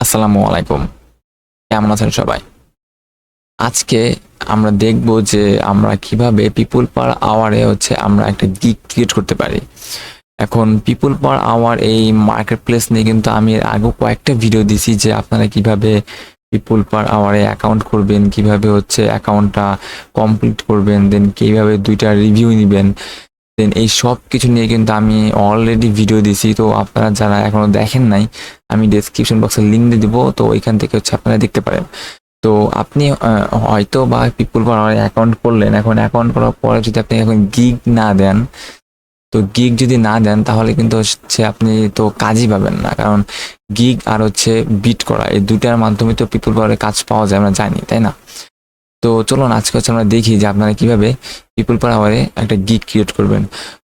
আসসালামু আলাইকুম। কেমন আছেন সবাই? আজকে আমরা দেখব যে আমরা কিভাবে পিপল পার আওয়ারে আমরা একটা গিগ ক্রিয়েট করতে পারি। এখন পিপল পার আওয়ার এই মার্কেট প্লেস নিয়ে কিন্তু আমি এর আগেও কয়েকটা ভিডিও দিছি যে আপনারা কিভাবে পিপল পার আওয়ারে অ্যাকাউন্ট করবেন, কিভাবে অ্যাকাউন্টটা কমপ্লিট করবেন, দেন কিভাবে ২ টা রিভিউ নিবেন। দেন এই সব কিছু নিয়ে কিন্তু আমি অলরেডি ভিডিও দিছি। তো আপনারা যারা এখনো দেখেন নাই, আমি ডেসক্রিপশন বক্সে লিংক দিয়ে দিব। তো ওইখান থেকে আপনারা দেখতে পারেন। তো আপনি হয়তো বা পিপল পাওয়ার অ্যাকাউন্ট করলেন। এখন অ্যাকাউন্ট করার পরে যদি আপনি এখন গিগ না দেন, তো গিগ যদি না দেন তাহলে কিন্তু আপনি তো কাজই পাবেন না। কারণ গিগ আর বিট করা এই ২ টার মাধ্যমে তো পিপল পাওয়ারে কাজ পাওয়া যায়, আমরা জানি, তাই না? তো চলুন আজকে আমরা দেখি যে আপনারা কিভাবে পিপল পার আওয়ারে একটা গিগ ক্রিয়েট করবেন।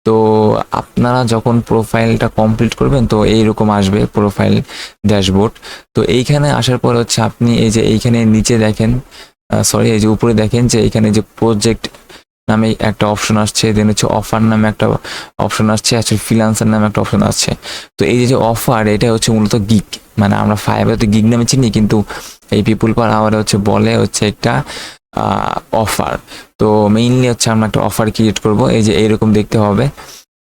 তো আপনারা যখন প্রোফাইলটা কমপ্লিট করবেন তো এইরকম আসবে প্রোফাইল ড্যাশবোর্ড। তো এইখানে আসার পর আপনি এই যে এইখানে নিচে দেখেন, সরি, এই যে উপরে দেখেন যে এইখানে যে প্রজেক্ট নামে একটা অপশন আসছে, দেন অফার নামে একটা অপশন আসছে, ফ্রিল্যান্সার নামে একটা অপশন আসছে। তো এই যে অফার, এটা মূলত গিগ, মানে আমরা ফাইবারে তো গিগ নামে চিনি, কিন্তু এই পিপল পার আওয়ারে বলে একটা অফার। তো মেইনলি আমরা একটা অফার ক্রিয়েট করব। এই যে এইরকম দেখতে হবে।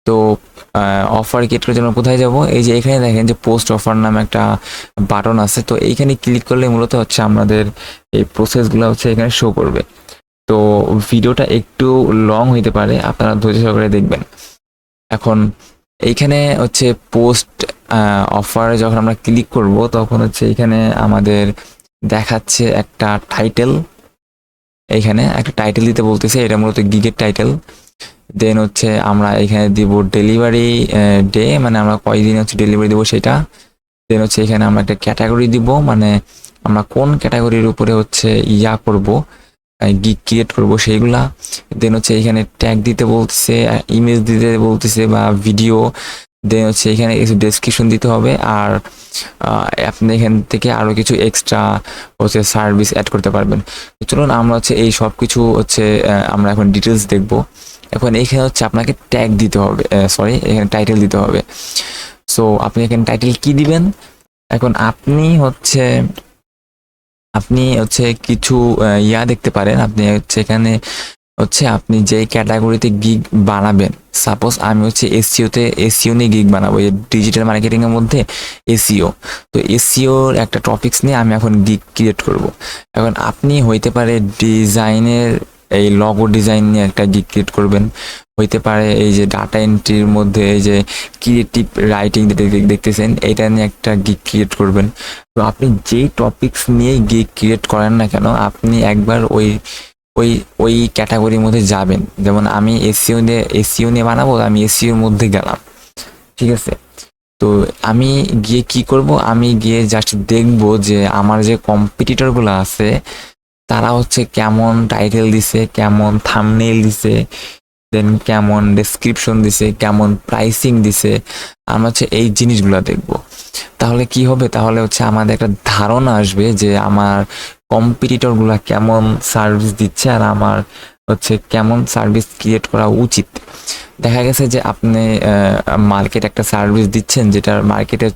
তো অফার ক্রিয়েট করার জন্য কোথায় যাব? এই যে এখানে দেখেন যে পোস্ট অফার নামে একটা বাটন আছে। তো এইখানে ক্লিক করলে মূলত আমাদের এই প্রসেসগুলো এখানে শো করবে। তো ভিডিওটা একটু লং হইতে পারে, আপনারা ধৈর্য সহকারে দেখবেন। এখন এইখানে পোস্ট অফারে যখন আমরা ক্লিক করব তখন এখানে আমাদের দেখাচ্ছে একটা টাইটেল। এইখানে একটা টাইটেল দিতে বলতেছে, এটা মূলত গিগের টাইটেল। দেন আমরা এখানে দিব ডেলিভারি ডে, মানে আমরা কয়দিন ডেলিভারি দেবো সেটা। দেন এখানে আমরা একটা ক্যাটাগরি দিব, মানে আমরা কোন ক্যাটাগরির উপরে ইয়া করব, গিগ ক্রিয়েট করব সেইগুলা। দেন এখানে ট্যাগ দিতে বলতেছে, ইমেজ দিতে বলতেছে বা ভিডিও। দেন এখানে কিছু ডেসক্রিপশন দিতে হবে। আর আপনি এখান থেকে আরো কিছু এক্সট্রা সার্ভিস অ্যাড করতে পারবেন। চলুন আমরা এই সব কিছু আমরা এখন ডিটেলস দেখব। এখন এখানে আপনাকে ট্যাগ দিতে হবে, সরি, এখানে টাইটেল দিতে হবে। সো আপনি এখানে টাইটেল কি দিবেন? এখন আপনি কিছু ইয়া দেখতে পারেন। আপনি এখানে আপনি যে ক্যাটাগরিতে গিগ বানাবেন, সাপোজ আমি এসইও নিয়ে গিগ বানাবো, এই ডিজিটাল মার্কেটিং এর মধ্যে এসইও। তো এসইওর একটা টপিকস নিয়ে আমি এখন গিগ ক্রিয়েট করব। এখন আপনি হইতে পারে ডিজাইনের, এই লগো ডিজাইন নিয়ে একটা গিগ ক্রিয়েট করবেন। হইতে পারে এই যে ডাটা এন্ট্রির মধ্যে এই যে ক্রিয়েটিভ রাইটিং দেখতেছেন, এটা নিয়ে একটা গিগ ক্রিয়েট করবেন। তো আপনি যেই টপিকস নিয়ে গিগ ক্রিয়েট করেন না কেন, আপনি একবার ওই ওই ওই ক্যাটাগরির মধ্যে যাবেন। যেমন আমি এসইও নিয়ে বানাবো, আমি এসইওর মধ্যে গেলাম, ঠিক আছে? তো আমি গিয়ে কি করব? আমি গিয়ে জাস্ট দেখব যে আমার যে কম্পিটিটরগুলো আছে তারা কেমন টাইটেল দিছে, কেমন থাম্বনেইল দিছে, দেন কেমন ডেসক্রিপশন দিছে, কেমন প্রাইসিং দিছে। আমরা এই জিনিসগুলো দেখব। তাহলে কি হবে? তাহলে আমাদের একটা ধারণা আসবে যে আমার কম্পিটিটর গুলা কেমন সার্ভিস দিচ্ছে আর আমার কেমন সার্ভিস ক্রিয়েট করা উচিত। দেখা গেছে যে আপনি মার্কেট একটা সার্ভিস দিচ্ছেন, যেটার মার্কেটে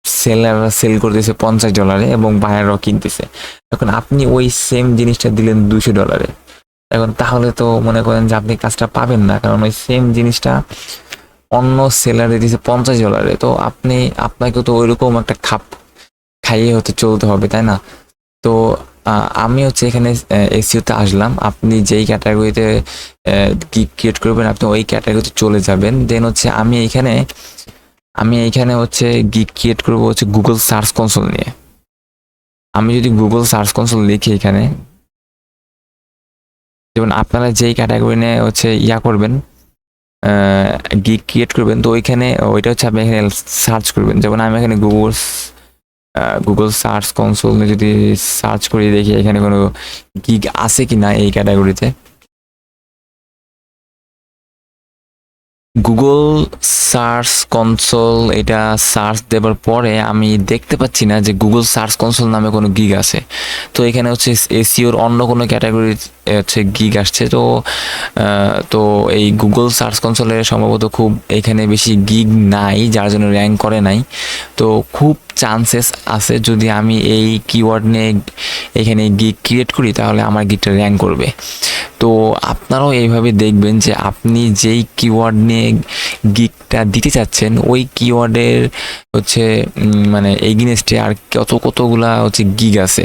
সেলাররা সেল করতেছে $50 এবং বায়াররাও কিনতেছে। এখন আপনি ওই সেম জিনিসটা দিলেন $200। এখন তাহলে তো মনে করেন যে আপনি কাজটা পাবেন না, কারণ ওই সেম জিনিসটা অন্য সেলারে দিছে $50। তো আপনাকে তো ওইরকম একটা খাপ খাইয়ে চলতে হবে, তাই না? তো আমি এখানে এসইওতে আসলাম। আপনি যেই ক্যাটাগরিতে গিগ ক্রিয়েট করবেন আপনি ওই ক্যাটাগরিতে চলে যাবেন। দেন আমি এইখানে গিগ ক্রিয়েট করবো গুগল সার্চ কনসোল নিয়ে। আমি যদি গুগল সার্চ কনসোল লিখি এখানে, যেমন আপনারা যেই ক্যাটাগরি নিয়ে ইয়া করবেন, গিগ ক্রিয়েট করবেন, তো ওইখানে ওইটা আপনি এখানে সার্চ করবেন। যেমন আমি এখানে গুগল সার্চ কনসোল যদি সার্চ করি, দেখি এখানে কোনো গিগ আছে কি না এই ক্যাটাগরিতে। গুগল সার্চ কনসোল এটা সার্চ দেওয়ার পরে আমি দেখতে পাচ্ছি না যে গুগল সার্চ কনসোল নামে কোনো গিগ আছে। তো এখানে হচ্ছে এসিওর অন্য কোনো ক্যাটাগরি হচ্ছে গিগ আসছে। তো তো এই গুগল সার্চ কনসোলের সম্ভবত খুব এখানে বেশি গিগ নাই, যার জন্য র্যাঙ্ক করে নাই। তো খুব চান্সেস আছে যদি আমি এই কিওয়ার্ড নিয়ে এখানে গিগ ক্রিয়েট করি তাহলে আমার গিগটা র্যাঙ্ক করবে। তো আপনারাও এইভাবে দেখবেন যে আপনি যেই কিওয়ার্ড নিয়ে গিগটা দিতে চাচ্ছেন ওই কিওয়ার্ডের হচ্ছে মানে এগেইনস্টে আর কতগুলা হচ্ছে গিগ আছে।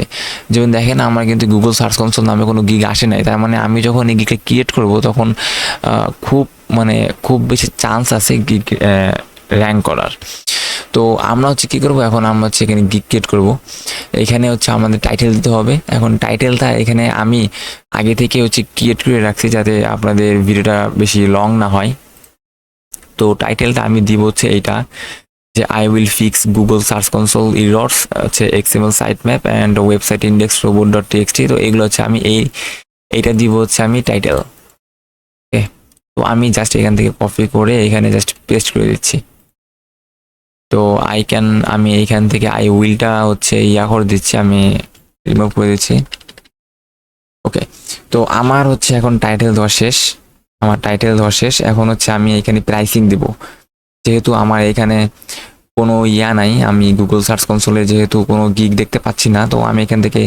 যেমন দেখেন আমার কিন্তু গুগল সার্চ কনসোল নামে কোনো গিগ আসে নাই, তার মানে আমি যখন এই গিগটা ক্রিয়েট করব তখন খুব খুব বেশি চান্স আছে গিগ র্যাঙ্ক করার। তো আমরা হচ্ছে কী করবো, এখন আমরা হচ্ছে এখানে গিগ ক্রিয়েট করবো। এখানে হচ্ছে আমাদের টাইটেল দিতে হবে। এখন টাইটেলটা এখানে আমি আগে থেকে হচ্ছে ক্রিয়েট করে রাখছি যাতে আপনাদের ভিডিওটা বেশি লং না হয়। তো টাইটেলটা আমি দিব হচ্ছে এইটা, যে I will fix Google search console errors, হচ্ছে XML site map and website index robot dot TXT. তো এগুলো হচ্ছে আমি এইটা দিব হচ্ছে আমি টাইটেল। ওকে, তো আমি জাস্ট এখান থেকে কপি করে এখানে জাস্ট পেস্ট করে দিচ্ছি। তো আমি এইখান থেকে আই উইলটা হচ্ছে করে দিচ্ছি, আমি রিমুভ করে দিচ্ছি। ওকে, তো আমার হচ্ছে এখন টাইটেল দেওয়া শেষ। এখন হচ্ছে আমি এখানে প্রাইসিং দিব। যেহেতু আমার এখানে কোনো নাই, আমি গুগল সার্চ কনসোলে যেহেতু কোনো গিগ দেখতে পাচ্ছি না, তো আমি এখান থেকে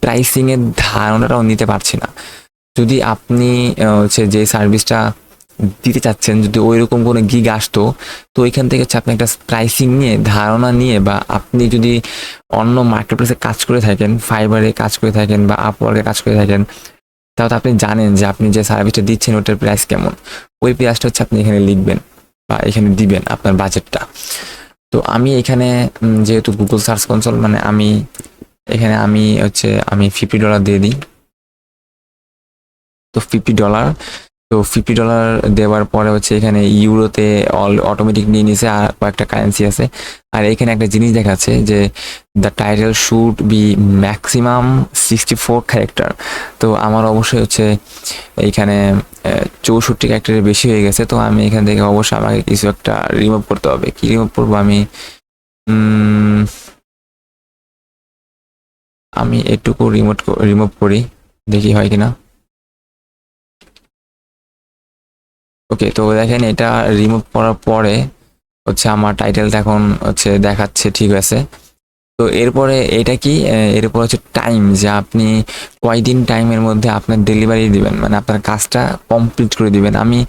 প্রাইসিংয়ের ধারণাটাও নিতে পারছি না। যদি আপনি হচ্ছে যে সার্ভিসটা দিতে চাচ্ছেন যদি ওইরকম কোনো গিগ আসতো, তো ওইখান থেকে হচ্ছে আপনি একটা প্রাইসিং নিয়ে ধারণা নিয়ে, বা আপনি যদি অন্য মার্কেটপ্লেসে কাজ করে থাকেন, ফাইবারে কাজ করে থাকেন বা আপওয়ার্কে কাজ করে থাকেন, তাহলে আপনি জানেন যে আপনি যে সার্ভিসটা দিচ্ছেন ওটার প্রাইস কেমন। ওই প্রাইসটা হচ্ছে আপনি এখানে লিখবেন বা এখানে দিবেন আপনার বাজেটটা। তো আমি এখানে যেহেতু গুগল সার্চ কনসোল মানে আমি আমি $50 দিয়ে দিই। তো $50, তো $50 দেওয়ার পরে হচ্ছে এখানে ইউরোতে অটোমেটিক নিয়ে নিছে, আর কয়েকটা কারেন্সি আছে। আর এখানে একটা জিনিস দেখাচ্ছে যে the title should be maximum 64 character. তো আমার অবশ্যই হচ্ছে এইখানে 64 ক্যারেক্টারের বেশি হয়ে গেছে। তো আমি এখান থেকে অবশ্যই আমাকে কিছু একটা রিমুভ করতে হবে। কি রিমুভ করবো আমি এটুকু রিমুভ করি, দেখি হয় কিনা। ওকে, তো দেখেন এটা রিমুভ করার পরে হচ্ছে আমার টাইটেলটা এখন হচ্ছে দেখাচ্ছে ঠিক আছে। তো এরপরে এটা কি, এরপর হচ্ছে টাইম, যে আপনি কয়দিন টাইমের মধ্যে আপনার ডেলিভারি দিবেন, মানে আপনার কাজটা কমপ্লিট করে দিবেন। আমি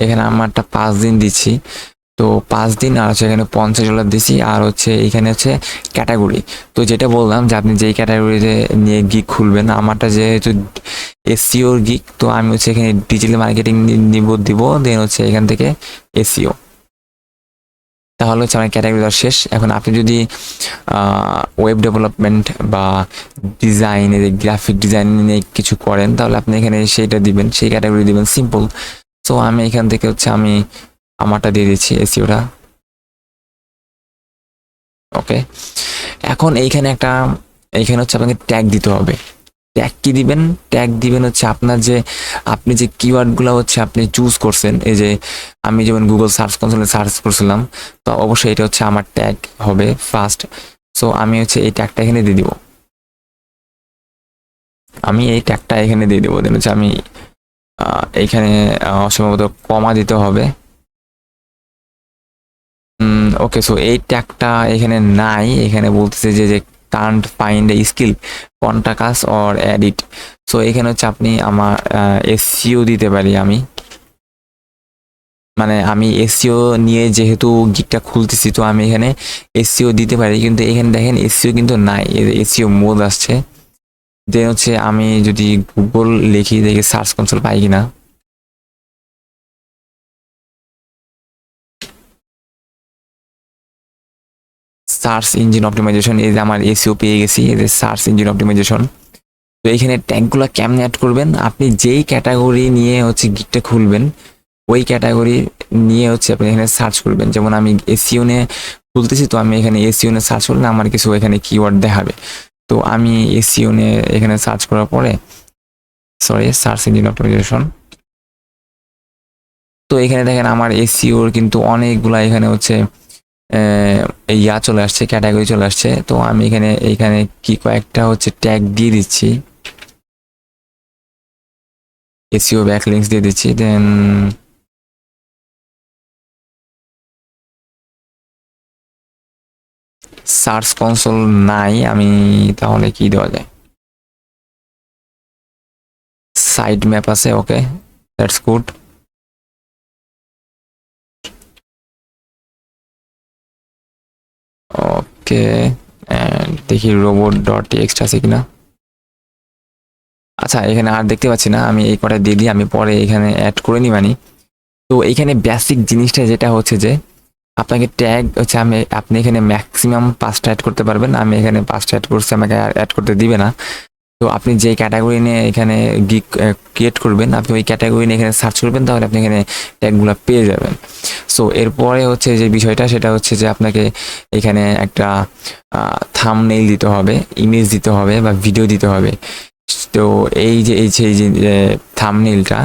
এখানে আমারটা 5 দিন দিচ্ছি। তো 5 দিন, আর হচ্ছে এখানে $50 দিছি। আর হচ্ছে এখানে হচ্ছে ক্যাটাগরি, তো যেটা বললাম যে আপনি যেই ক্যাটাগরিতে নিয়ে গিগ খুলবেন, আমারটা যেহেতু এসইওর গিগ, তো আমি হচ্ছে এখানে ডিজিটাল মার্কেটিং দিব, দেন হচ্ছে এখান থেকে এসইও। তাহলে হচ্ছে আমার ক্যাটাগরি দেওয়া শেষ। এখন আপনি যদি ওয়েব ডেভেলপমেন্ট বা ডিজাইনের গ্রাফিক ডিজাইন নিয়ে কিছু করেন, তাহলে আপনি এখানে সেইটা দিবেন, সেই ক্যাটাগরি দিবেন, সিম্পল। সো আমি এখান থেকে হচ্ছে আমি আমারটা দিয়ে দিচ্ছি, এসইওটা। ওকে, এখন এইখানে হচ্ছে আপনাকে ট্যাগ দিতে হবে। ট্যাগ কি দিবেন? ট্যাগ দিবেন হচ্ছে আপনি যে কিওয়ার্ডগুলো হচ্ছে আপনি চুজ করছেন। এই যে আমি যেমন গুগল সার্চ কনসোলে সার্চ করছিলাম, তো অবশ্যই এটা হচ্ছে আমার ট্যাগ হবে ফার্স্ট। সো আমি হচ্ছে এই ট্যাগটা এখানে দিয়ে দিব। দেন হচ্ছে আমি এইখানে অসম্ভবত কমা দিতে হবে। ওকে, সো এই ট্যাগটা এখানে নাই। এখানে বলতেছে যে Kant find a skill, contact us or edit. So এখানে হচ্ছে আপনি আমার এসইও দিতে পারি। আমি এসইও নিয়ে যেহেতু গিগটা খুলতেছি, তো আমি এখানে এসইও দিতে পারি। কিন্তু এখানে দেখেন এসইও কিন্তু নাই, এসইও মোড আসছে। দেন হচ্ছে আমি যদি গুগল লিখি, দেখি সার্চ কনসোল পাই কিনা। সার্চ ইঞ্জিন অপটিমাইজেশন, এই যে আমার এসইও পেয়ে গেছি, এই যে সার্চ ইঞ্জিন অপটিমাইজেশন। তো এখানে ট্যাগগুলো কেমনে অ্যাড করবেন, আপনি যেই ক্যাটাগরি নিয়ে হচ্ছে গিগটা খুলবেন ওই ক্যাটাগরি নিয়ে হচ্ছে আপনি এখানে সার্চ করবেন। যেমন আমি এসইও নিয়ে খুলতেছি, তো আমি এখানে এসইও নিয়ে সার্চ করলে আমার কিছু এখানে কিওয়ার্ড দেখাবে। তো আমি এসইও নিয়ে এখানে সার্চ করার পরে সার্চ ইঞ্জিন অপটিমাইজেশন, তো এখানে দেখেন আমার এসইওর কিন্তু অনেকগুলা এখানে হচ্ছে ইয়া চলে আসছে, ক্যাটাগরি চলে আসছে। তো আমি এখানে কি কয়েকটা হচ্ছে ট্যাগ দিয়ে দিচ্ছি, এসইও ব্যাকলিংকস দিয়ে দিচ্ছি। দেন সার্চ কনসোল নাই, আমি তাহলে কি দেওয়া যায়? সাইড ম্যাপ আছে, ওকে, দ্যাটস গুড। ওকে, দেখি রোবট ডট টেক্সট আছে কিনা। আচ্ছা, এখানে আর দেখতে পাচ্ছি না, আমি এই কটা দিয়ে দিই, আমি পরে এখানে অ্যাড করে নিবানি। তো এখানে বেসিক জিনিসটা যেটা হচ্ছে যে আপনাকে ট্যাগ হচ্ছে আপনি এখানে ম্যাক্সিমাম 5টা অ্যাড করতে পারবেন। আমি এখানে 5টা অ্যাড করছি, আমাকে অ্যাড করতে দিবে না। তো আপনি যে ক্যাটাগরি নিয়ে এখানে গিগ ক্রিয়েট করবেন, আপনি ওই ক্যাটাগরি নিয়ে এখানে সার্চ করবেন, তাহলে আপনি এখানে ট্যাগগুলো পেয়ে যাবেন। সো এরপরে হচ্ছে যে বিষয়টা, সেটা হচ্ছে যে আপনাকে এখানে একটা থাম্বনেইল দিতে হবে, ইমেজ দিতে হবে বা ভিডিও দিতে হবে। তো এই যে থাম্বনেইলটা,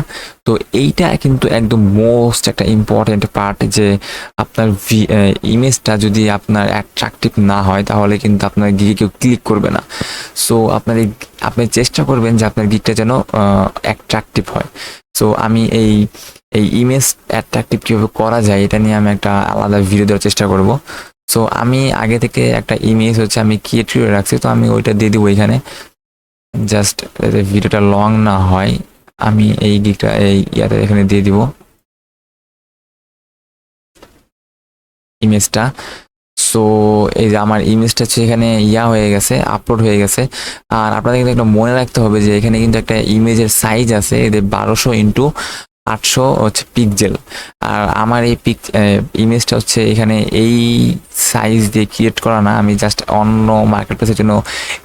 তো এইটা কিন্তু একদম মোস্ট একটা ইম্পর্টেন্ট পার্ট, যে আপনার ইমেজটা যদি আপনার অ্যাট্রাকটিভ না হয় তাহলে কিন্তু আপনার গিগে কেউ ক্লিক করবে না। সো আপনি চেষ্টা করবেন যে আপনার গিগটা যেন অ্যাট্রাকটিভ হয়। সো আমি এই ইমেজ অ্যাট্রাকটিভ কীভাবে করা যায় এটা নিয়ে আমি একটা আলাদা ভিডিও দেওয়ার চেষ্টা করব। সো আমি আগে থেকে একটা ইমেজ হচ্ছে আমি ক্রিয়েট করে রাখছি, তো আমি ওইটা দিয়ে দিব এখানে। জাস্ট ভিডিওটা লং না হয়, আমি এই গিগটা এই ইয়াতে এখানে দিয়ে দিব ইমেজটা। সো এই যে আমার ইমেজটা হচ্ছে এখানে ইয়া হয়ে গেছে, আপলোড হয়ে গেছে। আর আপনাদের কিন্তু একটা মনে রাখতে হবে যে এখানে কিন্তু একটা ইমেজের সাইজ আছে, এদের 1200x800 হচ্ছে পিক্সেল। আর আমার এই ইমেজটা হচ্ছে এখানে এই সাইজ দিয়ে ক্রিয়েট করা না, আমি জাস্ট অন্য মার্কেট প্লেসের জন্য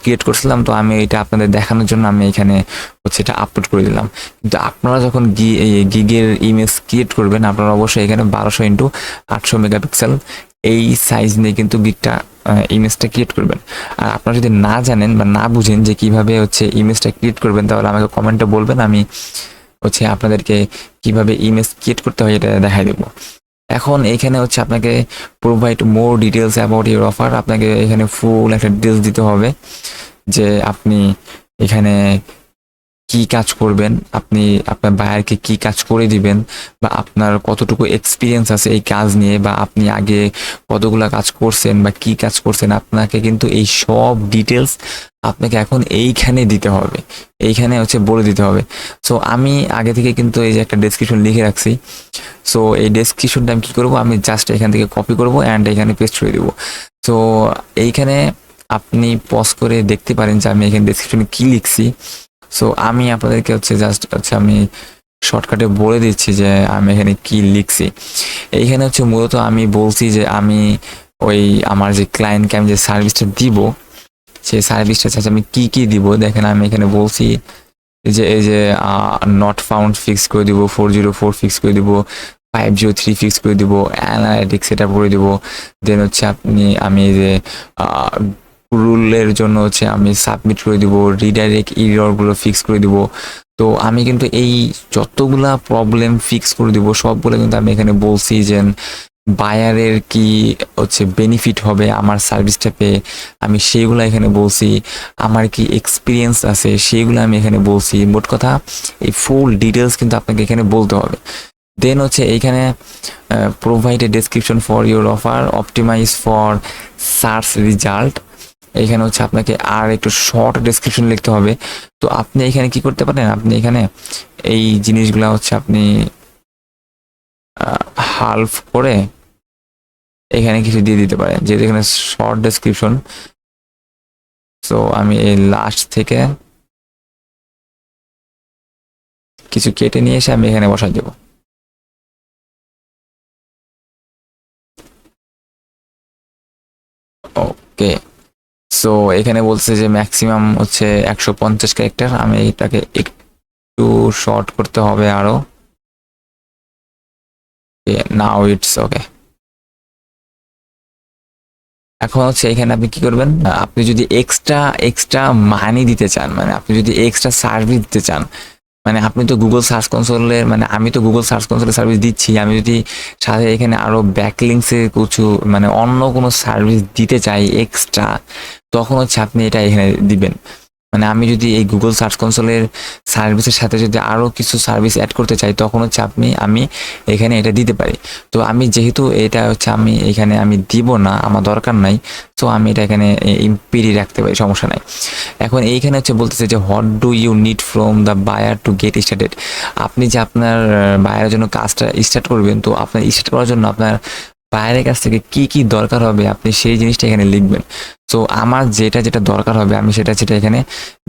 ক্রিয়েট করছিলাম। তো আমি এটা আপনাদের দেখানোর জন্য আমি এখানে হচ্ছে এটা আপলোড করে দিলাম। কিন্তু আপনারা যখন গিগের ইমেজ ক্রিয়েট করবেন, আপনারা অবশ্যই এখানে 1200x800 মেগাপিক্সেল এই সাইজ নিয়ে কিন্তু গিগটা ইমেজটা ক্রিয়েট করবেন। আর আপনারা যদি না জানেন বা না বুঝেন যে কিভাবে হচ্ছে ইমেজটা ক্রিয়েট করবেন, তাহলে আমাকে কমেন্টে বলবেন, আমি হচ্ছে আপনাদেরকে কিভাবে ইমেজ ক্রিয়েট করতে হয় এটা দেখাই দেবো। এখন এইখানে হচ্ছে আপনাকে provide more details about your offer, আপনাকে এখানে ফুল একটা ডিটেলস দিতে হবে যে আপনি এখানে কি কাজ করবেন, আপনি আপনার বায়ারকে কি কাজ করে দিবেন, বা আপনার কতটুকু এক্সপিরিয়েন্স আছে এই কাজ নিয়ে, বা আপনি আগে কতগুলা কাজ করছেন বা কি কাজ করছেন, আপনাকে কিন্তু এই সব ডিটেলস আপনাকে এখন এইখানে দিতে হবে, এইখানে হচ্ছে বলে দিতে হবে। সো আমি আগে থেকে কিন্তু এই যে একটা ডেসক্রিপশন লিখে রাখছি। সো এই ডেসক্রিপশনটা আমি কী করবো, আমি জাস্ট এখান থেকে কপি করবো অ্যান্ড এখানে পেস্ট করে দেবো। তো এইখানে আপনি পজ করে দেখতে পারেন যে আমি এখানে ডেসক্রিপশনে কী লিখছি। সো আমি আপনাদেরকে হচ্ছে জাস্ট হচ্ছে আমি শর্টকাটে বলে দিচ্ছি যে আমি এখানে কি লিখছি। এইখানে হচ্ছে মূলত আমি বলছি যে আমি ওই আমার যে ক্লায়েন্টকে আমি যে সার্ভিসটা দিব, সেই সার্ভিসটা চাচ্ছে আমি কি কি দিব। দেখেন আমি এখানে বলছি যে এই যে নট ফাউন্ড ফিক্স করে দিব, 404 ফিক্স করে দিব, 503 ফিক্স করে দিব, অ্যানালাইটিক্স সেট আপ করে দিব। দেন হচ্ছে আমি এই যে রুলের জন্য হচ্ছে আমি সাবমিট করে দিব, রিডাইরেক্ট এররগুলো ফিক্স করে দিব। তো আমি কিন্তু এই যতগুলা প্রবলেম ফিক্স করে দিব সবগুলো কিন্তু আমি এখানে বলছি যে বায়ারের কি হচ্ছে বেনিফিট হবে আমার সার্ভিসটা পেয়ে, আমি সেইগুলো এখানে বলছি। আমার কি এক্সপিরিয়েন্স আছে সেইগুলো আমি এখানে বলছি। মোট কথা এই ফুল ডিটেলস কিন্তু আপনাকে এখানে বলতে হবে। দেন হচ্ছে এইখানে provide a description for your offer, optimize for search result. এখানে হচ্ছে আপনাকে আর একটু শর্ট ডেসক্রিপশন লিখতে হবে। তো আপনি এখানে কি করতে পারেন, আপনি এখানে এই জিনিসগুলো হচ্ছে আপনি হালফ করে এখানে কিছু দিয়ে দিতে পারেন, যেহেতু এখানে শর্ট ডেসক্রিপশন। সো আমি এই লাস্ট থেকে কিছু কেটে নিয়ে এসে আমি এখানে বসাই দেব। ওকে, সো এখানে বলছে যে ম্যাক্সিমাম হচ্ছে 150 ক্যারেক্টার, আমি এটাকে একটু শর্ট করতে হবে আরো। Now it's okay. এখন হচ্ছে এখানে আপনি কি করবেন, আপনি যদি এক্সট্রা মানি দিতে চান, মানে আপনি যদি এক্সট্রা সার্ভিস দিতে চান, মানে আপনি তো গুগল সার্চ কনসোলের, মানে আমি তো গুগল সার্চ কনসোলের সার্ভিস দিচ্ছি, আমি যদি সাথে এখানে আরো ব্যাকলিংসের কিছু মানে অন্য কোনো সার্ভিস দিতে চাই এক্সট্রা, তখন হচ্ছে আপনি এটা এখানে দিবেন। মানে আমি যদি এই গুগল সার্চ কনসোলের সার্ভিসের সাথে যদি আরও কিছু সার্ভিস অ্যাড করতে চাই, তখন হচ্ছে আমি এখানে এটা দিতে পারি। তো আমি যেহেতু এটা হচ্ছে আমি এখানে আমি দিব না, আমার দরকার নাই, তো আমি এটা এখানে ইম্পিরি রাখতে পারি, সমস্যা নাই। এখন এইখানে হচ্ছে বলতেছে যে what do you need from the buyer to get started. আপনি যে আপনার বায়ারের জন্য কাজটা স্টার্ট করবেন, তো আপনার স্টার্ট করার জন্য আপনার বায়ারের কাছ থেকে কি কি দরকার হবে আপনি সেই জিনিসটা এখানে লিখবেন। তো আমার যেটা যেটা দরকার হবে আমি সেটা সেটা এখানে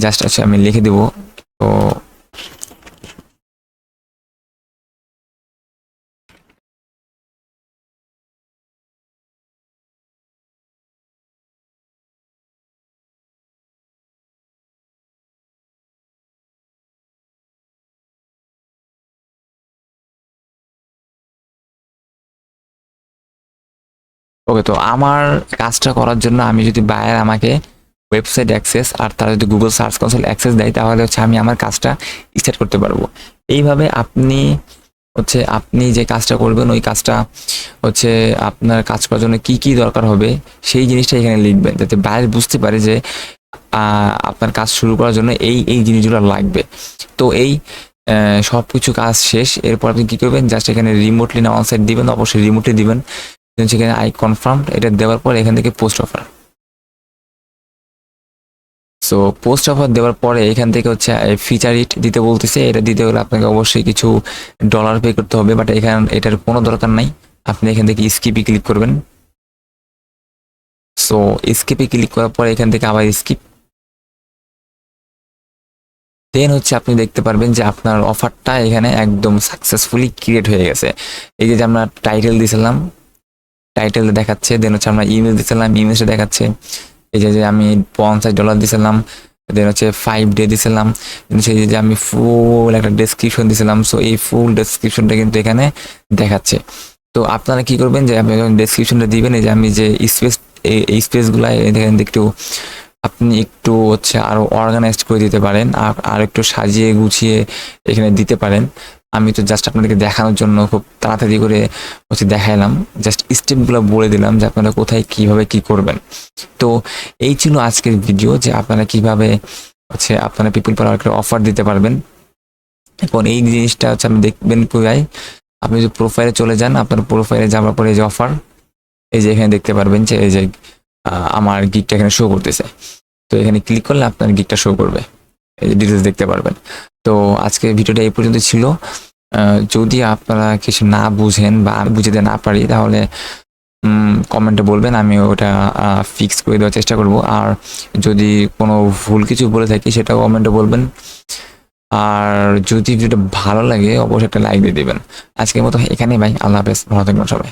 জাস্ট আছে আমি লিখে দিব। তো ওকে, তো আমার কাজটা করার জন্য আমি যদি বায়ার আমাকে ওয়েবসাইট অ্যাক্সেস আর তারা যদি গুগল সার্চ কনসোল অ্যাক্সেস দেয়, তাহলে হচ্ছে আমি আমার কাজটা স্টার্ট করতে পারবো। এইভাবে আপনি হচ্ছে আপনি যে কাজটা করবেন ওই কাজটা হচ্ছে আপনার কাজ করার জন্য কি কি দরকার হবে সেই জিনিসটা এখানে লিখবেন, যাতে বায়ার বুঝতে পারে যে আপনার কাজ শুরু করার জন্য এই এই জিনিসগুলো লাগবে। তো এই সব কিছু কাজ শেষ, এরপর আপনি কী করবেন, জাস্ট এখানে রিমোটলি না অনসাইট দিবেন, অবশ্যই রিমোটলি দিবেন। সেখানে আই কনফার্ম এটা দেওয়ার পর এখান থেকে post offer. So post offer দেওয়ার পরে এখান থেকে হচ্ছে ফিচার ইট দিতে বলতেছে। এটা দিতে হলে আপনাকে অবশ্যই কিছু ডলার পে করতে হবে, বাট এখানে এটার কোনো দরকার নাই। আপনি এখান থেকে স্কিপে ক্লিক করবেন। সো স্কিপে ক্লিক করার পরে এখান থেকে আবার স্কিপ, দেন হচ্ছে আপনি দেখতে পারবেন যে আপনার অফারটা এখানে একদম সাকসেসফুলি ক্রিয়েট হয়ে গেছে। এই যে আমরা টাইটেল দিয়েছিলাম, টাইটেল দেখাচ্ছে, দেন হচ্ছে আমরা ইমেল দিয়েছিলাম, ইমেলটা দেখাচ্ছে। এই যে আমি $50 দিয়েছিলাম, দেন হচ্ছে 5 ডে দিয়েছিলাম, সেই যে আমি ফুল একটা ডেসক্রিপশন দিয়েছিলাম। সো এই ফুল ডেসক্রিপশনটা কিন্তু এখানে দেখাচ্ছে। তো আপনারা কি করবেন, যে আপনি যখন ডেসক্রিপশনটা দিবেন, এই যে আমি যে স্পেস, এই স্পেসগুলো এখানে একটু আপনি একটু হচ্ছে আরো অর্গানাইজড করে দিতে পারেন, আর একটু সাজিয়ে গুছিয়ে এখানে দিতে পারেন। আমি তো জাস্ট আপনাদেরকে দেখানোর জন্য খুব তাড়াতাড়ি করে হচ্ছে দেখাইলাম, জাস্ট স্টেপগুলো বলে দিলাম যে আপনারা কোথায় কিভাবে কি করবেন। তো এই ছিল আজকের ভিডিও, যে আপনারা কিভাবে হচ্ছে আপনারা পিপল পাওয়ার একটা অফার দিতে পারবেন। এখন এই জিনিসটা হচ্ছে আপনি দেখবেন কোথায়, আপনি যদি প্রোফাইলে চলে যান, আপনার প্রোফাইলে যাওয়ার পরে এই যে অফার, এই যে এখানে দেখতে পারবেন যে এই যে আমার গিগটা এখানে শো করতেছে। তো এখানে ক্লিক করলে আপনার গিগটা শো করবে, এই যে ডিটেলস দেখতে পারবেন। তো আজকে ভিডিওটা এই পর্যন্ত ছিল। যদি আপনারা কিছু না বুঝেন বা আমি বুঝতে না পারি, তাহলে কমেন্টে বলবেন, আমি ওটা ফিক্স করে দেওয়ার চেষ্টা করব। আর যদি কোনো ভুল কিছু বলে থাকি সেটাও কমেন্টে বলবেন। আর যদি ভিডিওটা ভালো লাগে অবশ্যই একটা লাইক দিয়ে দেবেন। আজকের মতো এখানেই ভাই, আল্লাহ হাফেজ, ভালো থাকবেন সবাই।